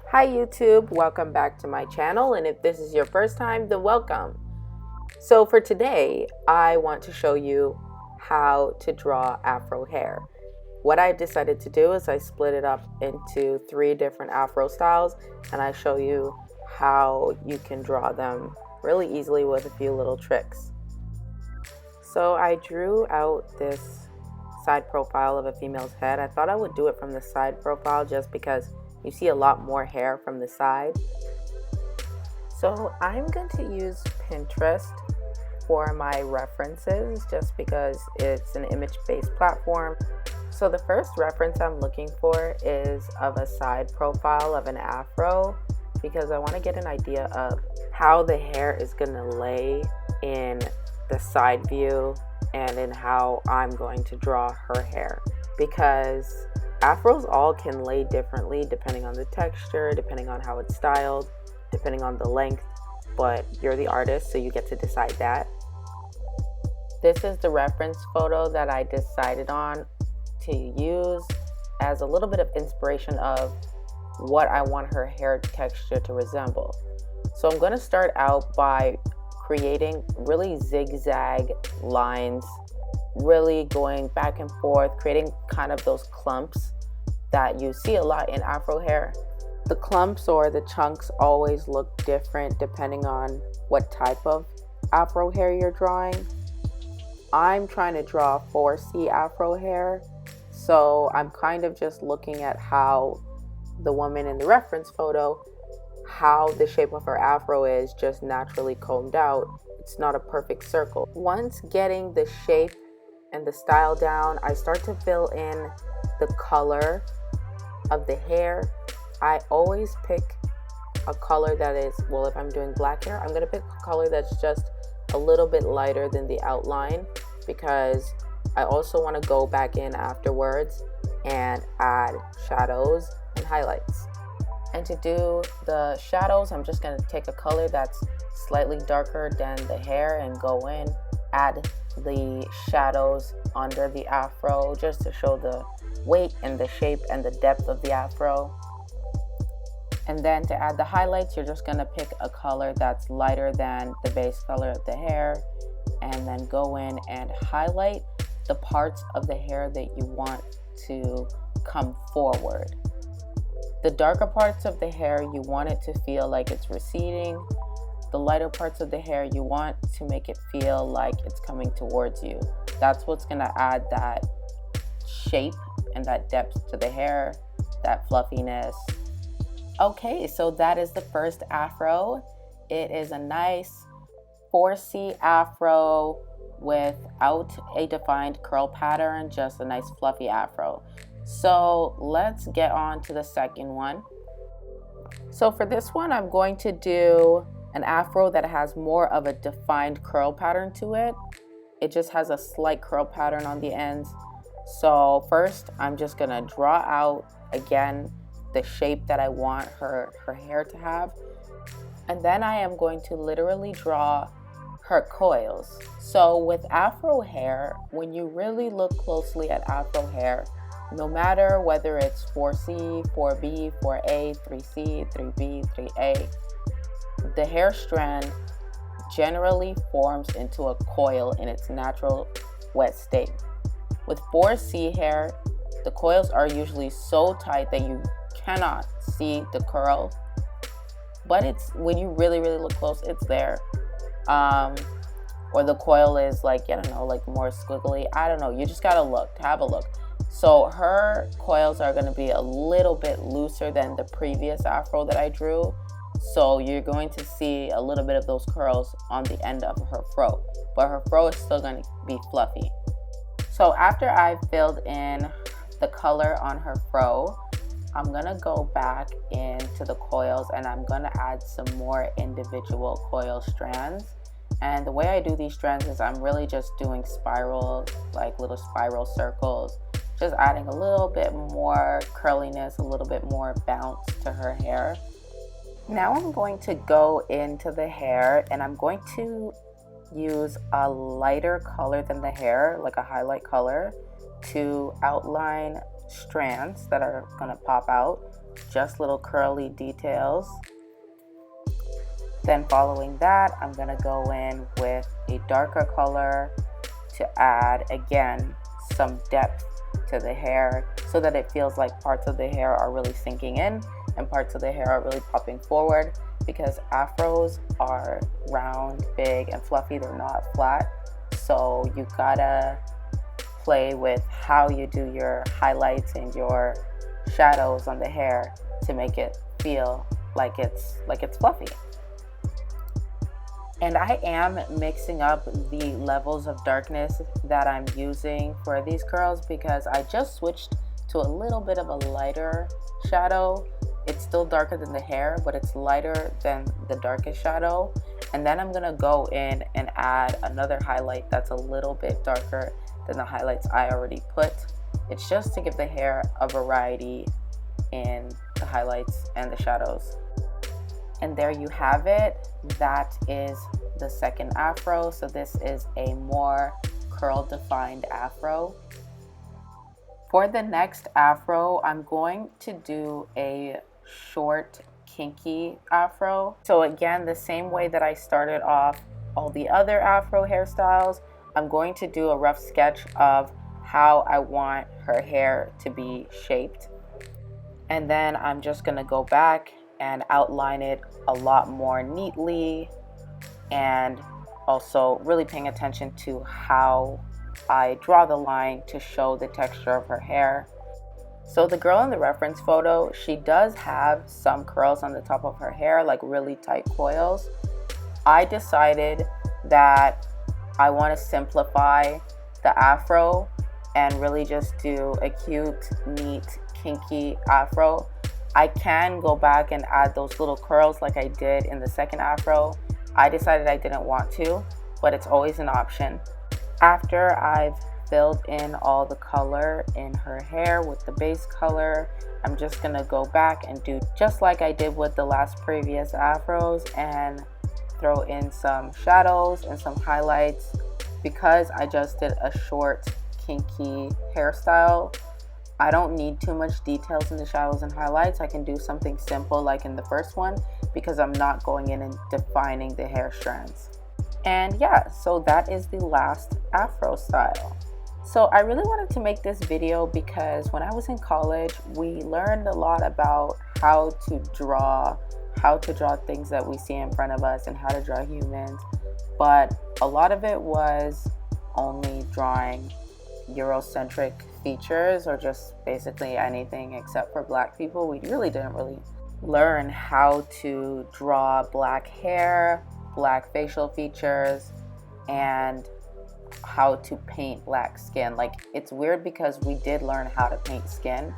Hi YouTube, welcome back to my channel, and if this is your first time, then welcome. So for today, I want to show you how to draw Afro hair. What I decided to do is I split it up into 3 different Afro styles, and I show you how you can draw them really easily with a few little tricks. So I drew out this side profile of a female's head. I thought I would do it from the side profile just because you see a lot more hair from the side. So I'm going to use Pinterest for my references just because it's an image-based platform. So the first reference I'm looking for is of a side profile of an afro because I want to get an idea of how the hair is going to lay in the side view and in how I'm going to draw her hair, because afros all can lay differently depending on the texture, depending on how it's styled, depending on the length, but you're the artist, so you get to decide that. This is the reference photo that I decided on to use as a little bit of inspiration of what I want her hair texture to resemble. So I'm going to start out by creating really zigzag lines, really going back and forth, creating kind of those clumps that you see a lot in afro hair. The clumps or the chunks always look different depending on what type of afro hair you're drawing. I'm trying to draw 4C afro hair, so I'm kind of just looking at how the woman in the reference photo, how the shape of her afro is just naturally combed out. It's not a perfect circle. Once getting the shape and the style down, I start to fill in the color of the hair. I always pick a color that is, well, if I'm doing black hair, I'm going to pick a color that's just a little bit lighter than the outline, because I also want to go back in afterwards and add shadows and highlights. And to do the shadows, I'm just going to take a color that's slightly darker than the hair and go in, add the shadows under the afro just to show the weight and the shape and the depth of the afro. And then to add the highlights, you're just going to pick a color that's lighter than the base color of the hair, and then go in and highlight the parts of the hair that you want to come forward. The darker parts of the hair, you want it to feel like it's receding. The lighter parts of the hair, you want to make it feel like it's coming towards you. That's what's going to add that shape and that depth to the hair, that fluffiness. Okay, so that is the first afro. It is a nice 4C afro without a defined curl pattern, just a nice fluffy afro. So let's get on to the second one. So for this one, I'm going to do an afro that has more of a defined curl pattern to it. It just has a slight curl pattern on the ends. So first, I'm just gonna draw out again the shape that I want her hair to have. And then I am going to literally draw her coils. So with afro hair, when you really look closely at afro hair, no matter whether it's 4C, 4B, 4A, 3C, 3B, 3A, the hair strand generally forms into a coil in its natural wet state. With 4C hair, the coils are usually so tight that you cannot see the curl, but it's when you really look close, it's there. Or the coil is like, I don't know, like more squiggly. I don't know, you just gotta look, have a look. So her coils are going to be a little bit looser than the previous afro that I drew. So you're going to see a little bit of those curls on the end of her fro, but her fro is still going to be fluffy. So after I've filled in the color on her fro, I'm going to go back into the coils and I'm going to add some more individual coil strands. And the way I do these strands is I'm really just doing spirals, like little spiral circles, just adding a little bit more curliness, a little bit more bounce to her hair. Now I'm going to go into the hair and I'm going to use a lighter color than the hair, like a highlight color, to outline strands that are gonna pop out, just little curly details. Then following that, I'm gonna go in with a darker color to add, again, some depth to the hair so that it feels like parts of the hair are really sinking in and parts of the hair are really popping forward, because afros are round, big, and fluffy. They're not flat. So you gotta play with how you do your highlights and your shadows on the hair to make it feel like it's fluffy. And I am mixing up the levels of darkness that I'm using for these curls, because I just switched to a little bit of a lighter shadow. It's still darker than the hair, but it's lighter than the darkest shadow. And then I'm gonna go in and add another highlight that's a little bit darker than the highlights I already put. It's just to give the hair a variety in the highlights and the shadows. And there you have it. That is the second afro. So this is a more curl defined afro. For the next afro, I'm going to do a short kinky afro. So again, the same way that I started off all the other afro hairstyles, I'm going to do a rough sketch of how I want her hair to be shaped. And then I'm just gonna go back and outline it a lot more neatly, and also really paying attention to how I draw the line to show the texture of her hair. So the girl in the reference photo, she does have some curls on the top of her hair, like really tight coils. I decided that I want to simplify the afro and really just do a cute, neat, kinky afro. I can go back and add those little curls like I did in the second afro. I decided I didn't want to, but it's always an option. After I've filled in all the color in her hair with the base color, I'm just gonna go back and do just like I did with the last previous afros and throw in some shadows and some highlights. Because I just did a short kinky hairstyle, I don't need too much details in the shadows and highlights. I can do something simple like in the first one, because I'm not going in and defining the hair strands. And yeah, so that is the last afro style. So I really wanted to make this video because when I was in college, we learned a lot about how to draw things that we see in front of us and how to draw humans. But a lot of it was only drawing Eurocentric features, or just basically anything except for black people. We didn't learn how to draw black hair, black facial features, and how to paint black skin. Like, it's weird because we did learn how to paint skin,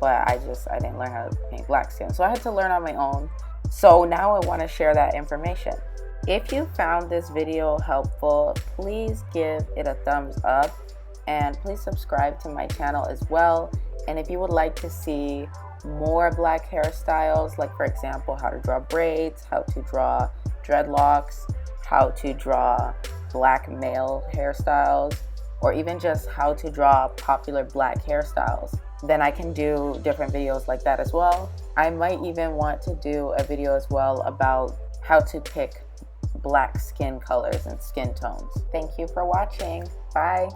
but I didn't learn how to paint black skin. So I had to learn on my own. So now I want to share that information. If you found this video helpful, please give it a thumbs up and please subscribe to my channel as well. And if you would like to see more black hairstyles, like for example, how to draw braids, how to draw dreadlocks, how to draw black male hairstyles, or even just how to draw popular black hairstyles, then I can do different videos like that as well. I might even want to do a video as well about how to pick black skin colors and skin tones. Thank you for watching. Bye.